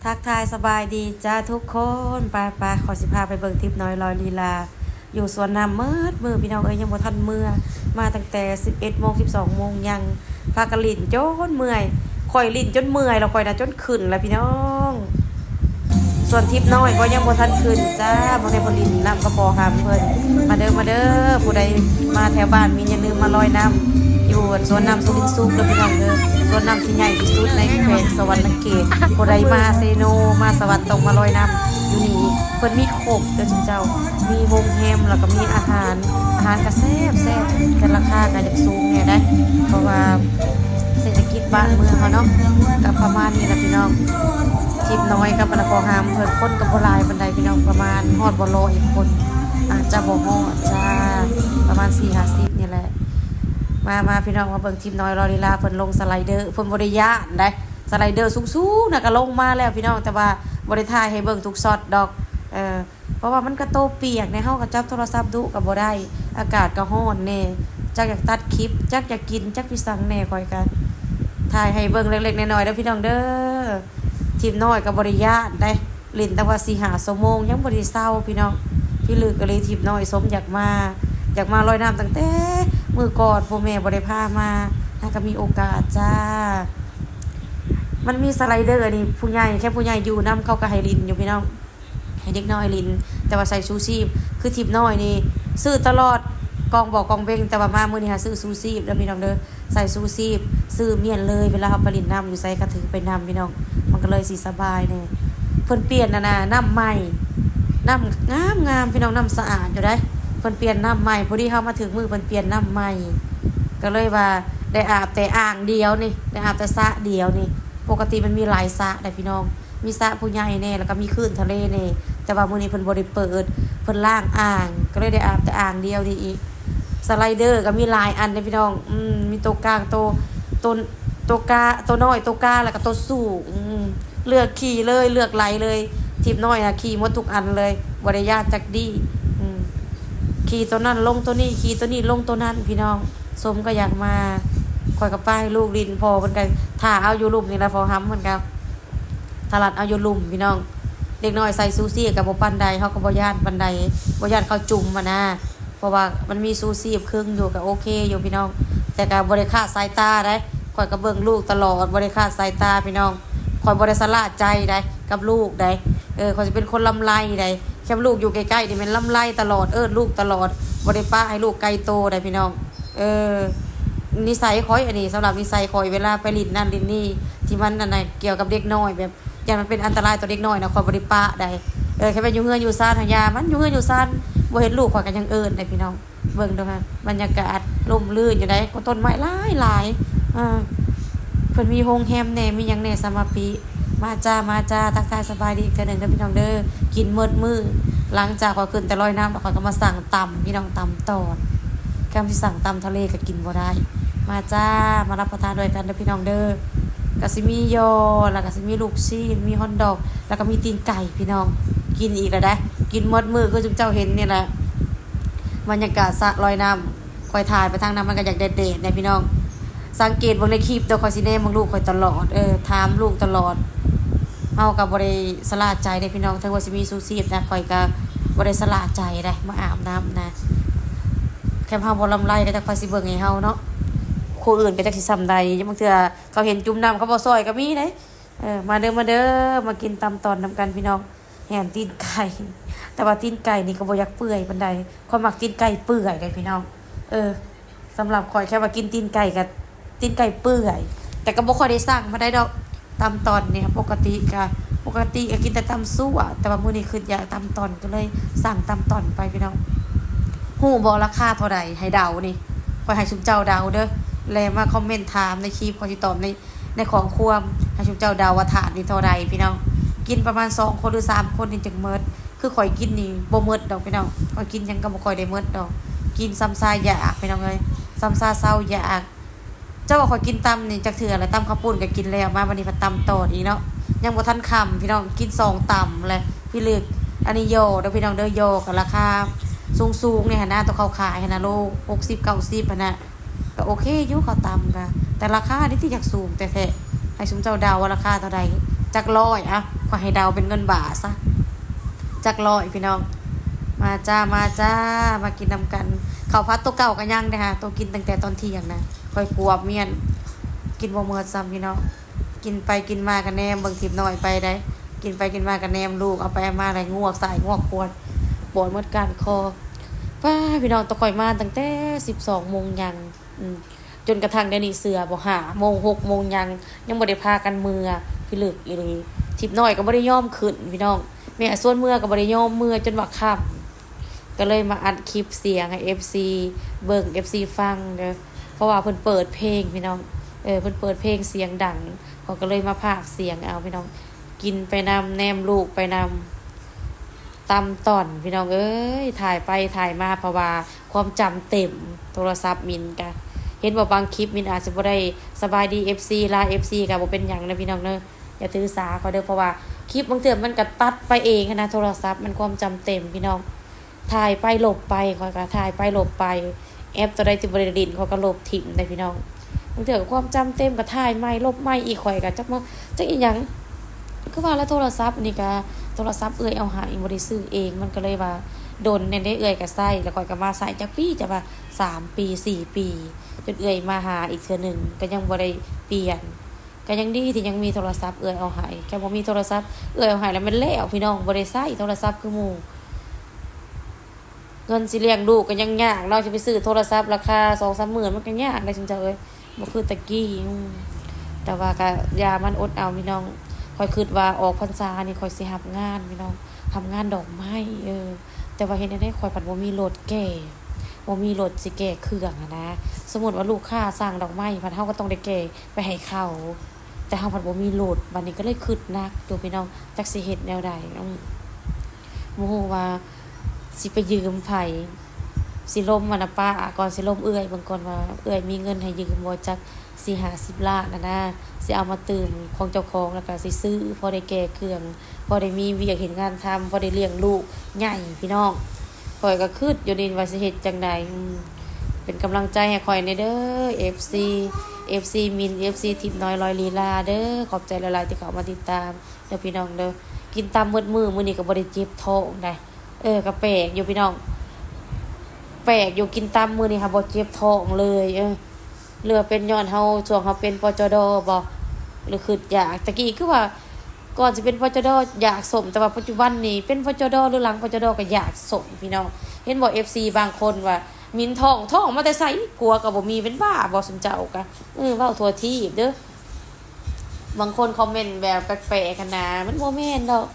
ทักทายสบายดีจ้าทุกคนไปขอสิพาไปเบิ่งทิปน้อยลอยลีลาอยู่สวนน้ำมืดพี่น้องเอ้ยยังบ่ทันเมื่อมาตั้งแต่11 โมง12 โมงยังพากะลิ่นจนเมื่อยข่อยลิ่นจนเมื่อยแล้วข่อยน่ะจนขึ้นแล้วพี่น้องส่วนทิปน้อยก็ยังบ่ทันขึ้นจ้าบ่ได้บ่ลิ่นน้ำกระปอหามเพิ่นมาเด้อผู้ใดมาแถวบ้านมีอย่าลืมมาลอยน้ำอยู่สวนน้ำสุรินทร์สุขเด้อพี่น้องเด้อสวนน้ำที่ใหญ่ที่สุดในแขวงสวรรณเขตผู้ใดมาเซโนมาสวรรค์ตรงมาลอยน้ำอยู่นี่เพิ่นมีครบเด้อเจ้ามีโรงแรมแล้วก็มีอาหารก็แซ่บแต่ราคาก็จะสูงแน่ได้เพราะว่าเศรษฐกิจบ้านเมืองเนาะก็ประมาณนี้ล่ะพี่น้องทิปน้อยกับปนครหามเพิ่นคนกับบ่หลายปานใดพี่น้องประมาณฮอดบ่100อีกคนอาจจะบ่ฮอดจ้าประมาณ4-50นี่แหละมาพี่น้องมาเบิ่งทีมน้อยรอลีลาเพิ่นลงสไลเดอร์เพิ่นบ่ได้ย่านได้สไลเดอร์สูงๆน่ะก็ลงมาแล้วพี่น้องแต่ว่าบ่ได้ถ่ายให้เบิ่งทุกช็อตดอกเพราะว่ามันก็โตเปียกในเฮาก็จับโทรศัพท์ดุก็บ่ได้อากาศก็ร้อนแน่จักอยากตัดคลิปจักอยากกินจักพี่สั่งแน่ค่อยกันถ่ายให้เบิ่งเล็กๆน้อยๆเด้อพี่น้องเด้อทีมน้อยก็บ่ได้ย่านได้เล่นตั้งว่า4-5 ชั่วโมงยังบ่ได้เซาพี่น้องพี่ลึกก็เลยทีมน้อยสมอยากมาลอยน้ำตั้งแต่มือก่อนพ่อแม่บ่ได้พามาถ้าก็มีโอกาสจ้ามันมีสไลเดอร์นี่ผู้ใหญ่แค่ผู้ใหญ่อยู่นำเขาก็ให้ลินอยู่พี่น้องให้เด็กน้อยลินแต่ว่าใส่ชูชีพคือทิปน้อยนี่ซื้อตลอดกองบอกกองเบงแต่ว่ามามื้อนี้หาซื้อชูชีพแล้วพี่น้องเด้อใส่ชูชีพซื้อเมียนเลยเวลาเฮาไปลินน้ำอยู่ไสก็ถือไปน้ำพี่น้องมันก็เลยสิสบายแน่เพิ่นเปลี่ยนน้ำใหม่น้ำงามพี่น้องน้ำสะอาดอยู่ได้เพิ่นเปลี่ยนน้ำใหม่พอดีเฮามาถึงมือเพิ่นเปลี่ยนน้ำใหม่ก็เลยว่าได้อาบแต่อ่างเดียวนี่ได้อาบแต่สระเดียวนี่ปกติมันมีหลายสระได้พี่น้องมีสระผู้ใหญ่แน่แล้วก็มีคลื่นทะเลแน่แต่ว่ามื้อนี้เพิ่นบ่ได้เปิดเพิ่นล้างอ่างก็เลยได้อาบแต่อ่างเดียวนี่อีกสไลเดอร์ก็มีหลายอันเด้พี่น้องมีตัวกลางตัวกาตัวน้อยตัวกลางแล้วก็ตัวสูงเลือกขี่เลยเลือกไหลเลยทิปน้อยน่ะขี่หมดทุกอันเลยบ่ได้ยากจักดีขี่ตัวนั้นลงตัวนี้ขี่ตัวนี้ลงตัวนั้นพี่น้องสมก็อยากมาคอยกับป้ายลูกลินพอเหมือนกันถ้าเอาอยู่ลุ่มนี่ละพอห้ำเหมือนกันตลาดเอาอยู่ลุ่มพี่น้องเด็กน้อยใส่ซูซี่กับบ่ปันใดเขาก็บ่ย่านปันใดบ่ย่านเขาจุ่มมานะเพราะว่ามันมีซูซี่ครึ่งอยู่ก็โอเคอยู่พี่น้องแต่ก็บ่ได้คาดสายตาได้คอยกับเบิ่งลูกตลอดบ่ได้คาดสายตาพี่น้องคอยบ่ได้สละใจได้กับลูกได้คอยสิเป็นคนลำไรได้แค่ลูกอยู่ใกล้ๆนี่มันลำไรตลอดลูกตลอดบ่ได้ป้าให้ลูกไกลโตได้พี่น้องนิสัยคอยอันนี้สำหรับนิสัยคอยเวลาไปลิ้นนั่นลิ้นนี่ที่มันนั่นน่ะเกี่ยวกับเด็กน้อยแบบอย่างมันเป็นอันตรายต่อเด็กน้อยนะคอยบ่ได้ป้าได้แค่ไปอยู่เฮือนอยู่ซ่านหายามันอยู่เฮือนอยู่ซ่านบ่เห็นลูกคอยก็ยังได้พี่น้องเบิ่งเด้อค่ะบรรยากาศร่มรื่นอยู่ได้ก็ต้นไม้หลายเพิ่นมีโรงแรมแน่มีหยังแน่สมาปิมาจ้าทักทายสบายดีอีกเทื่อนึงเด้อพี่น้องเด้อกินมื้อหลังจากขอขึ้นแต่ลอยน้ำแล้วขอยก็มาสั่งตำพี่น้องตำตอนแค่ที่สั่งตำทะเลก็กินบ่ได้มาจ้ามารับประทานด้วยกันเด้อพี่น้องเด้อก็สิมียอแล้วก็สิมีลูกชิ้นมีฮอทดอกแล้วก็มีตีนไก่พี่น้องกินอีกแล้วได้กินหมดมื้อคือจุ๊บเจ้าเห็นนี่แหละบรรยากาศสระลอยน้ำคอยถ่ายไปทางนั้นมันก็อยากเด็ดๆนะพี่น้องสังเกตเบิ่งในคลิปเด้อคอยสิแนมเบิ่งลูกคอยตลอดถามลูกตลอดเฮาก็บ่ได้สละใจได้พี่น้องถึงว่าสิมีซูซีนะคอยก็บ่ได้สละใจได้มาอาบน้ำนะแค่เฮาบ่ลำไรก็จะคอยสิเบิ่งให้เฮาเนาะคู่อื่นก็จักสิซ้ำใดบางเทื่อเขาเห็นจุ่มน้ำเขาบ่ซอยก็มีเด้มาเด้อมากินตำตอนนำกันพี่น้องแหนตีนไก่แต่ว่าตีนไก่นี่ก็บ่อยากเปื่อยปานใดข้อยมักตีนไก่เปื่อยได้พี่น้องสำหรับข้อยแค่ว่ากินตีนไก่กับตีนไก่เปื่อยแต่ก็บ่ค่อยได้สั่งมาได้ดอกตำตอนนี่ปกติก็กินแต่ตำซั่วแต่ว่ามื้อนี้คืออยากตำตอนก็เลยสั่งตำตอนไปพี่น้องฮู้บ่ราคาเท่าใดให้เดานี่ข้อยให้ชุมเจ้าเดาเด้อแล้วมาคอมเมนต์ถามในคลิปข้อยสิตอบในของควมให้ชุมเจ้าเดาว่าถาดนี่เท่าใดพี่น้องกินประมาณ2คนหรือ3คนนี่จังหมดคือข้อยกินนี่บ่หมดดอกพี่น้องข้อยกินหยังก็บ่ค่อยได้หมดดอกกินซ้ำซายอยากพี่น้องเอ้ยซ้ำซาเซาอยากเจ้าว่าข้อยกินตำนี่จักเทื่อแล้วตำข้าวปุ้นก็กินแล้วมาวันนี้มาตำต่ออีกเนาะยังบ่ทันค่ำพี่น้องกิน2ตำเลยพี่ลึกอันนี้โยเด้อพี่น้องเด้อโยก็ราคาสูงๆนี่หั่นนะตัวเขาขายหั่นน่ะโล60-90หั่นน่ะก็โอเคอยู่เขาตำก็แต่ราคานี่ที่อยากสูงแต่แท้ให้ชุมเจ้าเดาว่าราคาเท่าใด จักร้อยอ่ะขอให้เดาเป็นเงินบาทซะจักร้อยพี่น้องมาจ้ามาจ้ามากินนำกันข้าวผัดตัวเก่ากันยังนะคะตัวกินตั้งแต่ตอนเที่ยงนะค่อยกลัวเมียนกินบ่เมิดซ้ำพี่น้องกินไปกินมากันแนมเบิ่งทิพย์น้อยไปได้กินไปกินมากันแนมลูกเอาไปมาอะไรงวกใส่งวกปวดหมดการคอป้าพี่น้องตะก่อยมาตั้งแต่12 โมงยังจนกระทั่งเดี๋ยวนี้เสือบ่5 โมง 6 โมงยังบ่ได้พากันเมื่อพี่ลึกอีหลีทิพย์น้อยก็บ่ได้ยอมขึ้นพี่น้องแม่ส่วนเมื่อก็บ่ได้ยอมเมื่อจนว่าค่ำก็เลยมาอัดคลิปเสียงให้ FC เบิ่ง FC ฟังเด้อเพราะว่าเพิ่นเปิดเพลงพี่น้องเพิ่นเปิดเพลงเสียงดังเขาก็เลยมาพากย์เสียงเอาพี่น้องกินไปนำแนมลูกไปนำตำต่อนพี่น้องถ่ายไปถ่ายมาเพราะว่าความจำเต็มโทรศัพท์มินกะเห็นว่าบางคลิปมินอาจจะบ่ได้สบายดี FC ลา FC ก็บ่เป็นหยังนะพี่น้องเด้ออย่าถือสาเขาเด้อเพราะว่าคลิปบางเทื่อมันก็ตัดไปเองนะโทรศัพท์มันความจำเต็มพี่น้องถ่ายไปลบไปค่อยก็ถ่ายไปลบไปแอปตัวใดที่บ่ได้ดินเขาก็ลบทิ้งได้พี่น้องบางเทื่อความจำเต็มก็ถ่ายใหม่ลบใหม่อีกข่อยก็จักอีหยังคือว่าแล้วโทรศัพท์นี่ก็โทรศัพท์เอาหาบ่ได้ซื้อเองมันก็เลยว่าโดนแน่ได้ก็ใช้แล้วข่อยก็มาใช้จักปีจะว่า3 ปี4 ปีจนมาหาอีกเทื่อนึงก็ยังบ่ได้เปลี่ยนก็ยังดีที่ยังมีโทรศัพท์เอาให้แค่บ่มีโทรศัพท์เอาให้แล้วมันแล้วพี่น้องบ่ได้ใช้โทรศัพท์คือหมู่เงินสิเลี้ยงลูกก็ยังยากเนาะจะไปซื้อโทรศัพท์ราคา 2-3 หมื่นมันก็ยากได้จังบ่คือตะกี้แต่ว่าก็ยามันอดเอาพี่น้องค่อยคิดว่าออกพรรษานี่ค่อยสิรับงานพี่น้องทำงานดอกไม้แต่ว่าเฮ็ดได้ค่อยผัดบ่มีรถแก่บ่มีรถสิแก้เครื่องนะสมมุติว่าลูกค้าสั่งดอกไม้ผัดเฮาก็ต้องได้แก้ไปให้เขาแต่เฮาผัดบ่มีรถบัดนี้ก็เลยคิดหนักอยู่พี่น้องจักสิเฮ็ดแนวใดบ่ฮู้ว่าสิไปยืมไผสิล้มนะป้าก่อนสิล้มเบิ่งก่อนว่ามีเงินให้ยืมบ่จัก40-50 ล้านนะสิเอามาตื่มของเจ้าของแล้วก็สิซื้อพอได้แก้เครื่องพอได้มีเวียกเห็นงานทำพอได้เลี้ยงลูกใหญ่พี่น้องข่อยก็คิดอยู่นี่ว่าสิเฮ็ดจังได๋เป็นกำลังใจให้ข่อยในเด้อ FC มิน FC ทิพย์น้อยลอยลีลาเด้อขอบใจหลายๆที่เข้ามาติดตามเด้อพี่น้องเด้อกินตามมื้อนี้ก็บ่ได้เจ็บท้องได้ก็แปลกอยู่พี่น้องแปลกอยู่กินตามมื้อนี้ค่ะบ่เจ็บท้องเลยเรือเป็นย้อนเฮาช่วงเฮาเป็นปจดบ่หรือคืออยากตะกี้คือว่าก่อนสิเป็นปจดอยากสมแต่ว่าปัจจุบันนี้เป็นปจดหรือหลังปจดก็อยากสมพี่น้องเห็นบ่ FC บางคนว่ามินท้องมาแต่ไสผัวก็บ่มีเป็นบ้าบ่สมเจ้าก็เว้าทั่วทีบเด้อบางคนคอมเมนต์แบบแปลกๆกันนะมันบ่แม่นดอก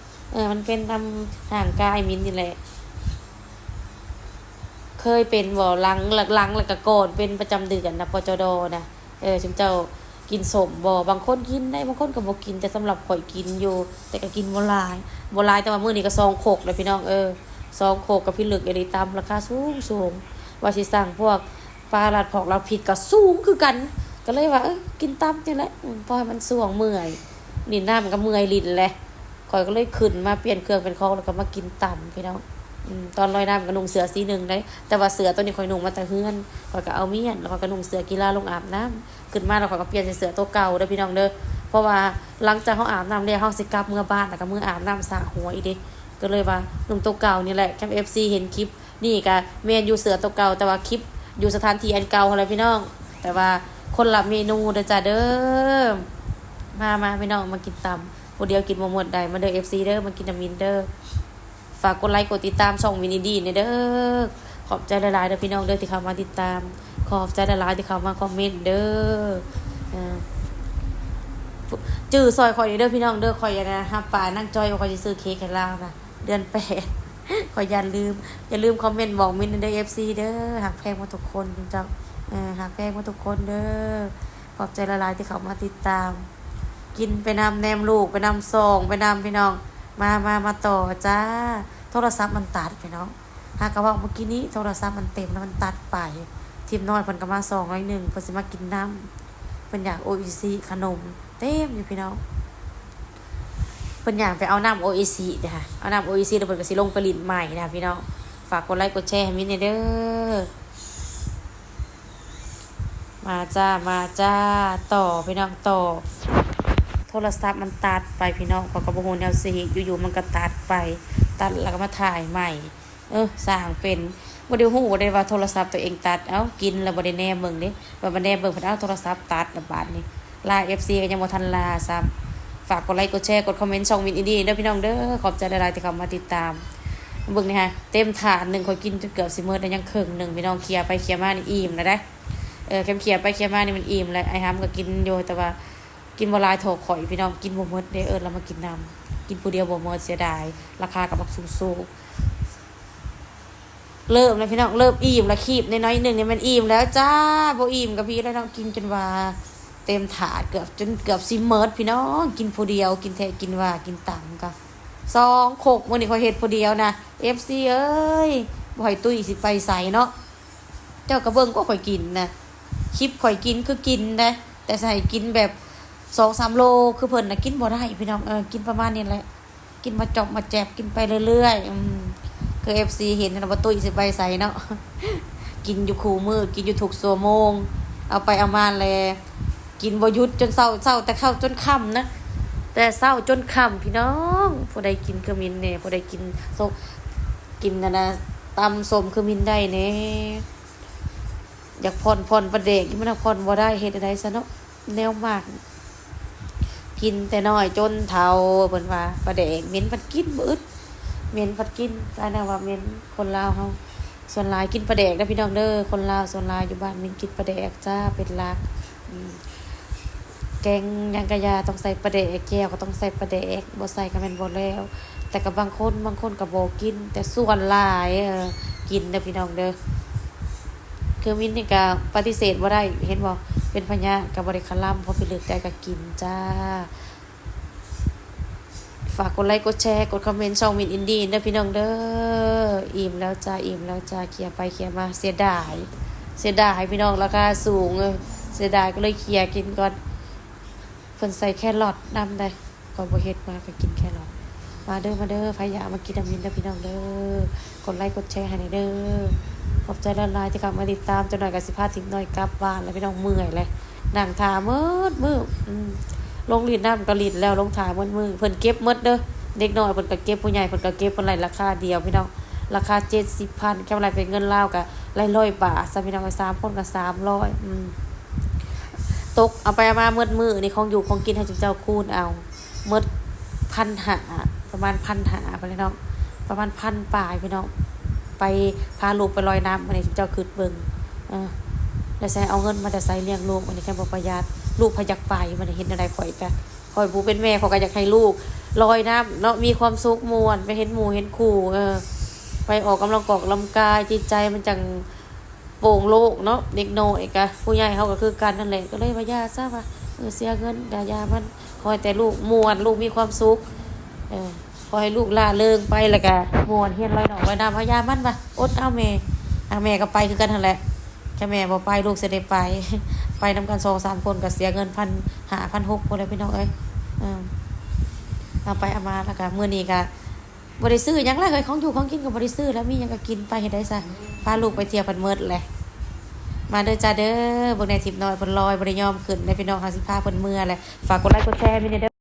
มันเป็นตามร่างกายมินนี่แหละเคยเป็นบ่หลังแล้วก็ก่อนเป็นประจำเดือนนะปจดนะสมเจ้ากินสมบ่บางคนกินได้บางคนก็บ่กินแต่สำหรับข่อยกินอยู่แต่ก็กินบ่หลายแต่ว่ามื้อนี้ก็2 โคกเลยพี่น้อง2 โคกกับพี่ลึกอีหลีตามราคาสูงว่าสิสั่งพวกปลาลัดพอกลัดผิดก็สูงคือกันก็เลยว่ากินตามนี่แหละพอให้มันส่วงเมื่อยลิ้นน้ามันก็เมื่อยลิ้นแหละข่อยก็เลยขึ้นมาเปลี่ยนเครื่องเป็นของแล้วก็มากินตำพี่น้องตอนลอยน้ำก็นุ่งเสื้อสีหนึ่งได้แต่ว่าเสื้อตัวนี้ข่อยนุ่งมาแต่เฮือนข่อยก็เอาเมียนแล้วข่อยก็นุ่งเสื้อกีฬาลงอาบน้ำขึ้นมาแล้วข่อยก็เปลี่ยนเสื้อตัวเก่าเด้อพี่น้องเด้อเพราะว่าหลังจากเฮาอาบน้ำแล้วเฮาสิกลับเมื่อบ้านแล้วก็มื้ออาบน้ำสระหัวอีเด้ก็เลยว่านุ่งตัวเก่านี่แหละแคม FC เห็นคลิปนี่ก็แม่นอยู่เสื้อตัวเก่าแต่ว่าคลิปอยู่สถานที่อันเก่าอะไรพี่น้องแต่ว่าคนละเมนูเด้อจ้าเด้อมาพี่น้องมากินตำผู้เดียวกินบ่หมดได้มาเด้อ FC เด้อมากินน้ำมินเด้อฝากกดไลค์กดติดตามช่องวินิดีเนี่ยเด้อขอบใจหลายๆเด้อพี่น้องเด้อที่เข้ามาติดตามขอบใจหลายๆที่เข้ามาคอมเมนต์เด้อจื้อซอยข่อยเด้อพี่น้องเด้อข่อยนะฮับป่านั่งจอยว่าข่อยสิซื้อเค้กให้ลาวนะเดือน8ข่อยอย่าลืมคอมเมนต์บอกมินเด้อ FC เด้อหักแพงมาทุกคนจริงจังหักแพงมาทุกคนเด้อขอบใจหลายๆที่เข้ามาติดตามกินไปนำแนมลูกไปนำซองไปนำพี่น้องมาต่อจ้าโทรศัพท์มันตัดพี่น้องหากว่าเมื่อกี้นี้โทรศัพท์มันเต็มแล้วมันตัดไปทีมน้อยเพิ่นก็มา201เพิ่นสิมากินน้ำเพิ่นอยาก OEC ขนมเต็มอยู่พี่น้องเพิ่นอยากไปเอาน้ำ OEC เด้อค่ะเอาน้ำ OEC แล้วเพิ่นก็สิลงไปลิ้นใหม่นะพี่น้องฝากกดไลค์กดแชร์ให้มินเด้อมาจ้าต่อพี่น้องต่อโท รศัพท์มันตัดไปพี่น้องเขาก็บ่ฮู้แนวสิอยู่ๆมันก็ตัดไปตัดแล้วก็มาถ่ายใหม่สร้างเป็นบ่ได้ฮู้ได้ว่าโทรศัพท์ตัวเองตัดกินแล้วบ่ได้แนมเบิ่งเด้ว่าบ่แนมเบิ่งเพิ่นเอาโทรศัพท์ตัดระบาดนี้ลา FC ก็ยังบ่ทันลาซ้ำฝากกดไลค์กดแชร์กดคอมเมนต์ช่องมินอินดี้เด้อพี่น้องเด้อขอบใจหลายๆที่เข้ามาติดตามเบิ่งนี่ฮะเต็มถาดนึงข่อยกินจนเกือบสิหมดแล้วยังครึ่งนึงพี่น้องเคลียร์ไปเคลียร์มานี่อิ่มแล้วได้เคลียร์ไปเคลียร์มานี่มันอิ่มแล้วไอ้หำก็กินอยู่แต่ว่ากินบ่หลายโถข่อยพี่น้องกินบ่หมดเด้เรามากินนำกินผู้เดียวบ่หมดเสียดายราคาก็บักสูงๆเริ่มแล้วพี่น้องเริ่มอิ่มแล้วคีบน้อยๆนึงนี่มันอิ่มแล้วจ้าบ่อิ่มกับพี่แล้วน้องกินจนว่าเต็มถาดเกือบสิหมดพี่น้องกินผู้เดียวกินแท้กินว่ากินตังก็2 โคกมื้อนี้ข่อยเฮ็ดผู้เดียวนะ FC เอ้ยบ่ให้ตุ้ยสิไปใส่เนาะเจ้าก็เบิ่งก็ข่อยกินนะคลิปข่อยกินคือกินนะแต่ใส่กินแบบ2-3 โลคือเพิ่นน่ะกินบ่ได้พี่น้องกินประมาณนี้แหละกินมาจอบมาแจบกินไปเรื่อยๆคือ FC เห็นนะว่าตุ้ยสิไปใส่เนาะ กินอยู่คู่มื้อกินอยู่ทุกชั่วโมงเอาไปเอามาแลกินบ่หยุดจนเช้าแต่เข้าจนค่ำนะแต่เช้าจนค่ำพี่น้องผู้ใดกินคือมินแน่ผู้ใดกินกินนะตำส้มคือมินได้แน่อยากผ่อนประเดกที่มันผ่อนบ่ได้เฮ็ดได้ซะเนาะแนวมากกินแต่น้อยจนเฒ่าเพิ่นว่าประเดกเหม็นพัดกินบ่อึดเหม็นพัดกินตายแน่ว่าเหม็นคนลาวเฮาส่วนหลายกินประเดกนะพี่น้องเด้อคนลาวส่วนหลายอยู่บ้านมินกินประเดกจ้าเป็นหลักแกงยังกะยาต้องใส่ประเดกแก้วก็ต้องใส่ประเดกบ่ใส่ก็แม่นบ่แล้วแต่ก็บางคนก็บ่กินแต่ส่วนหลายกินเด้อพี่น้องเด้อคือมินนี่ก็ปฏิเสธบ่ได้เห็นบ่เป็นพญาก็บ่ได้คลำพอไปเลือกได้ก็กินจ้าฝากกดไลค์กดแชร์กดคอมเมนต์ช่องมินอินดี้เด้อพี่น้องเด้ออิ่มแล้วจ้าเคลียร์ไปเคลียร์มาเสียดายพี่น้องราคาสูงเสียดายก็เลยเคลียร์กินก่อนเพิ่นใส่แครอทนำได้ก็บ่เฮ็ดมาก็กินแครอทมาเด้อไผอยากมากินน้ำมินเด้อพี่น้องเด้อกดไลค์กดแชร์ให้เด้อขอบใจละลายที่กลับมาติดตามจนหน่อยกับสิพาทิ้งหน่อยกลับบ้านแล้วพี่น้องเมื่อยเลยนั่งทามืดลงลิ้นน้ำก็ลิ้นแล้วลงทามืดเพิ่นเก็บหมดเด้อเด็กน้อยเพิ่นก็เก็บผู้ใหญ่เพิ่นก็เก็บเพิ่นไล่ราคาเดียวพี่น้องราคา 70,000 แค่ไรเป็นเงินลาวก็ไล่100 บาทซะพี่น้องก็3คนก็300ตกเอาไปมาหมดมื้อนี่ของอยู่ของกินให้เจ้าคูณเอาหมด1,500ประมาณ1,500ไปเลยน้องประมาณ1,000ปลายพี่น้องไปพาลูกไปลอยน้ำวันนี้เจ้าคืดเบิ่งแล้วใส่เอาเงินมาแต่ใส่เลี้ยงลูกวันนี้แค่บ่ประหยัดลูกพยักไปมันเห็นอะไรข่อยผู้เป็นแม่เขาก็อยากให้ลูกลอยน้ำเนาะมีความสุขม่วนไปเห็นหมู่เห็นคู่ไปออกกำลังกายจิตใจมันจังโปร่งโล่งเนาะเด็กน้อยก็ผู้ใหญ่เขาก็คือกันนั่นแหละก็เลยว่าย่าซะว่าเสียเงินยามันคอยแต่ลูกม่วนลูกมีความสุขขอให้ลูกล่าเริงไปแล้วก็ม่วนเฮียนลอยหนองลอยน้ำพยามันว่าอดเอาแม่ก็ไปคือกันนั่นแหละแค่แม่บ่ไปลูกสิได้ไปไปนำกัน 2-3 คนก็เสียเงิน1,500 1,600พุ่นเลยพี่น้องเอ้ยเอาไปเอามาแล้วก็มื้อนี้ก็บ่ได้ซื้อหยังเลยของอยู่ของกินก็บ่ได้ซื้อแล้วมีหยังก็กินไปเฮ็ดได้ซะพาลูกไปเที่ยวเพิ่นหมดแหละมาเด้อจ้าเด้อเบิ่งในทิปน้อยเพิ่นลอยบ่ได้ยอมขึ้นในพี่น้องเฮาสิพาเพิ่นเมื่อแหละฝากกดไลค์กดแชร์มีเด้อ